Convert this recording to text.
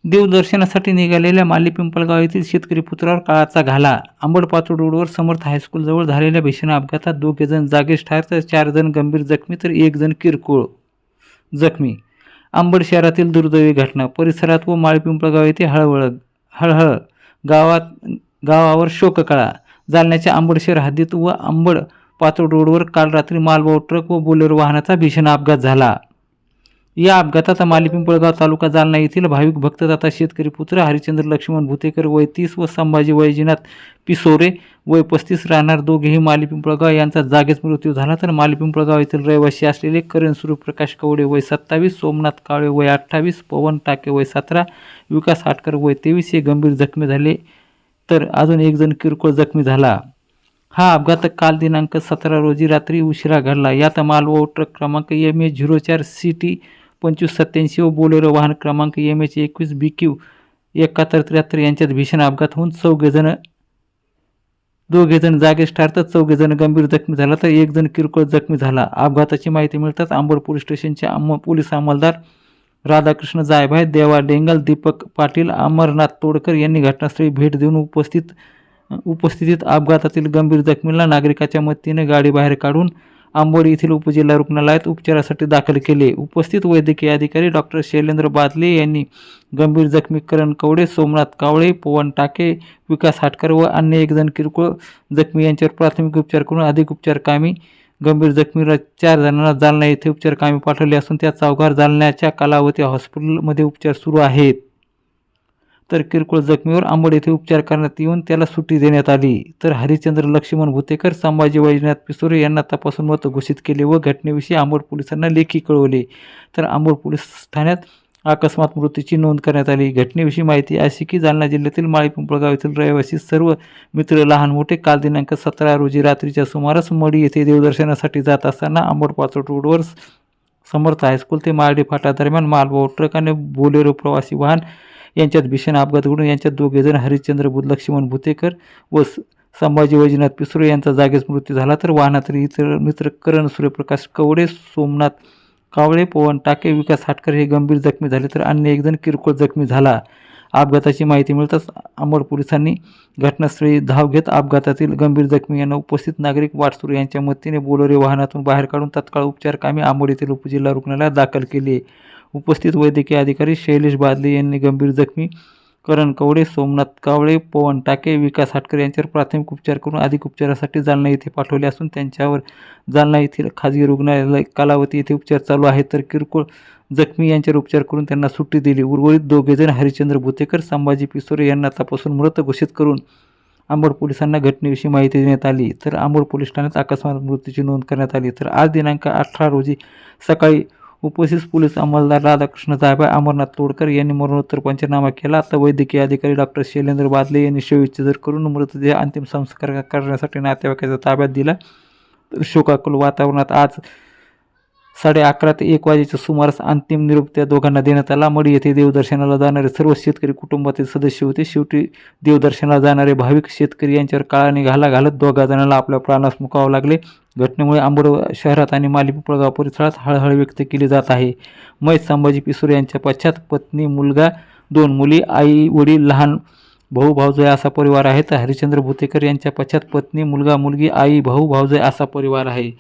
देवदर्शनासाठी निघालेल्या माली पिंपळगाव येथील शेतकरी पुत्रावर काळाचा घाला. अंबड-पाचोड रोडवर समर्थ हायस्कूलजवळ झालेल्या भीषण अपघातात 2 जण जागीच ठार तर 4 जण गंभीर जखमी तर 1 जण किरकोळ जखमी. अंबड शहरातील दुर्दैवी घटना. परिसरात व माळी पिंपळगाव येथे हळहळ गावावर शोककळा. जालन्याच्या अंबड शहर हद्दीत व अंबड-पाचोड रोडवर काल रात्री मालवाहू ट्रक व बोलेरो वाहनाचा भीषण अपघात झाला. या अपघातात माली पिंपळगाव तालुका जालना येथील भाविक भक्त तथा शेतकरी पुत्र हरिश्चंद्र लक्ष्मण भुतेकर वय 30 व संभाजी वैजनाथ पिसोरे वय 35 राहणार दोघेही माली पिंपळगाव यांचा जागीच मृत्यू झाला. तर माली पिंपळगाव येथील रहिवासी असलेले करण सूर्यप्रकाश कवडे वय 27, सोमनाथ कावळे वय 28, पवन टाके वय 17, विकास हाटकर वय 23 हे गंभीर जखमी झाले तर अजून 1 जण किरकोळ जखमी झाला. हा अपघात काल दिनांक 17 रोजी रात्री उशिरा घडला. यात मालवाहू ट्रक क्रमांक MH04 CT 2587 व बोलेरो वाहन क्रमांक MH21 BQ 7173 यांच्यात भीषण अपघात होऊन 2 जण जागीच ठार तर 4 जण गंभीर जखमी झाला तर 1 जण किरकोळ जखमी झाला. अपघाताची माहिती मिळताच अंबड पोलीस स्टेशनचे पोलीस अंमलदार राधाकृष्ण जायभाय, देवा डेंगल, दीपक पाटील, अमरनाथ तोडकर यांनी घटनास्थळी भेट देऊन उपस्थितीत अपघातातील गंभीर जखमींना नागरिकाच्या मदतीने गाडी बाहेर काढून अंबड येथील उपजिल्हा रुग्णालयात उपचारासाठी दाखल केले. उपस्थित वैद्यकीय अधिकारी डॉक्टर शैलेंद्र बादले यांनी गंभीर जखमी करण कवडे, सोमनाथ कावळे, पवन टाके, विकास हाटकर व अन्य 1 जण किरकोळ जखमी यांच्यावर प्राथमिक उपचार करून अधिक उपचार कामी गंभीर जखमी 4 जणांना जालना येथे उपचार कामी पाठवले असून त्या चौघांवर जालन्याच्या कलावती हॉस्पिटलमध्ये उपचार सुरू आहेत. तर किरकोळ जखमीवर अंबड येथे उपचार करण्यात येऊन त्याला सुट्टी देण्यात आली. तर हरिश्चंद्र लक्ष्मण भुतेकर, संभाजी वैजनाथ पिसोरे यांना तपासून मृत घोषित केले व घटनेविषयी अंबड पोलिसांना लेखी कळवले. तर अंबड पोलीस ठाण्यात अकस्मात मृत्यूची नोंद करण्यात आली. घटनेविषयी माहिती अशी की जालना जिल्ह्यातील माळी पिंपळगाव येथील रहिवासी सर्व मित्र लहान मोठे काल दिनांक 17 रोजी रात्रीच्या सुमारास मडी येथे देवदर्शनासाठी जात असताना अंबड-पाचोड रोडवर समर्थ हायस्कूल ते मार्डी फाटा दरम्यान मालवाहू ट्रक आणि बोलेरो प्रवासी वाहन यांच्यात भीषण अपघात घडून यांच्यात 2 जण हरिश्चंद्र लक्ष्मण भुतेकर व संभाजी वैजनाथ पिसोरे यांचा जागीच मृत्यू झाला. तर वाहनातील इतर मित्र करण सूर्यप्रकाश कवडे, सोमनाथ कावळे, पवन टाके, विकास हाटकर हे गंभीर जखमी झाले तर अन्य 1 जण किरकोळ जखमी झाला. अपघाताची माहिती मिळताच अंबड पोलिसांनी घटनास्थळी धाव घेत अपघातातील गंभीर जखमी यांना उपस्थित नागरिक वाटसुर यांच्या मदतीने बोलेरो वाहनातून बाहेर काढून तत्काळ उपचार कामी अंबड येथील उपजिल्हा रुग्णालयात दाखल केले. उपस्थित वैद्यकीय अधिकारी शैलेश बादले यांनी गंभीर जखमी करण कवडे, सोमनाथ कावळे, पवन टाके, विकास हाटकर यांच्यावर प्राथमिक उपचार करून अधिक उपचारासाठी जालना येथे पाठवले असून त्यांच्यावर जालना येथील खाजगी रुग्णालय कलावती येथे उपचार चालू आहेत. तर किरकोळ जखमी यांच्यावर उपचार करून त्यांना सुट्टी दिली. उर्वरित 2 जण हरिश्चंद्र भुतेकर, संभाजी पिसोरे यांना तपासून मृत घोषित करून अंबड पोलिसांना घटनेविषयी माहिती देण्यात आली. तर अंबड पोलीस ठाण्यात अकस्मात मृत्यूची नोंद करण्यात आली. तर आज दिनांक 18 रोजी सकाळी उपस्थित पोलीस अंमलदार राधाकृष्ण जायभाय, अमरनाथ तोडकर यांनी मरणोत्तर पंचनामा केला. आता वैद्यकीय अधिकारी डॉक्टर शैलेंद्र बादले यांनी शवविच्छेदन करून मृतदेह अंतिम संस्कार करण्यासाठी नातेवाईकाच्या ताब्यात दिला. तर शोकाकुल वातावरणात आज 11:30 ते 1 वाजेच्या सुमारास अंतिम निरोप त्या दोघांना देण्यात आला. मडी येथे देवदर्शनाला जाणारे सर्व शेतकरी कुटुंबातील सदस्य होते. शेवटी देवदर्शनाला जाणारे भाविक शेतकरी यांच्यावर काळाने घाला घालत 2 जणांना आपल्या प्राणास मुकावे लागले. घटनेमुळे अंबड शहरात आणि माली पिंपळगाव परिसरात हळहळ व्यक्त केली जात आहे. महेश संभाजी पिसोरे यांच्या पश्चात पत्नी, मुलगा, 2 मुली, आई वडील, लहान भाऊ भावजय असा परिवार आहे. तर हरिश्चंद्र भुतेकर यांच्या पश्चात पत्नी, मुलगा, मुलगी, आई, भाऊ भावजय असा परिवार आहे.